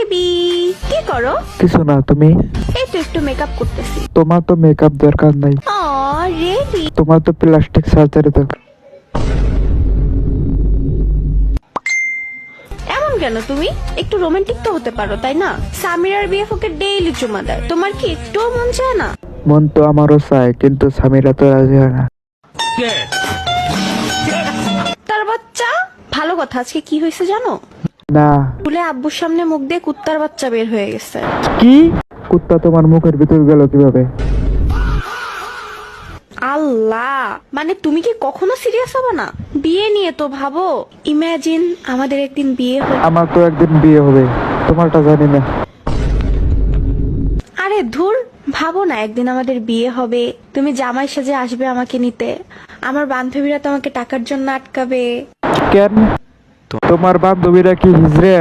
Baby কি করো? কিছু না, তুমি? এই তো একটু মেকআপ করতেছি। তোমার তো মেকআপ দরকার নাই, রেডি। তোমার তো প্লাস্টিক সার্জারি দরকার। এমন কেন তুমি? একটু রোমান্টিক তো হতে পারো, তাই না? সামিরার বিএফওকে ডেইলি চুমা দেয়, তোমার কি একটুও মন চায় না? মন তো আমারও চায়, কিন্তু স্বামীরা তো রাজি হয় না। তার বাচ্চা। ভালো কথা, আজকে কি হয়েছে জানো? না। বলে আব্বুর সামনে মুখ দিয়ে কুত্তার বাচ্চা বের হয়ে গেছে। কি? কুত্তা তোমার মুখের ভিতর গেল কিভাবে? আল্লাহ, মানে তুমি কি কখনো সিরিয়াস হবে না? বিয়ে নিয়ে তো ভাবো। ইমাজিন আমাদের একদিন বিয়ে হয়ে। আমার তো একদিন বিয়ে হবে, তোমারটা জানি না। আরে ধুর, ভাবো না একদিন আমাদের বিয়ে হবে, তুমি জামাই সাজে আসবে আমাকে নিতে, আমার বান্ধবীরা তোমাকে টাকার জন্য আটকাবে। কেন? তোমার বান্ধবীরা কি হিজড়ে?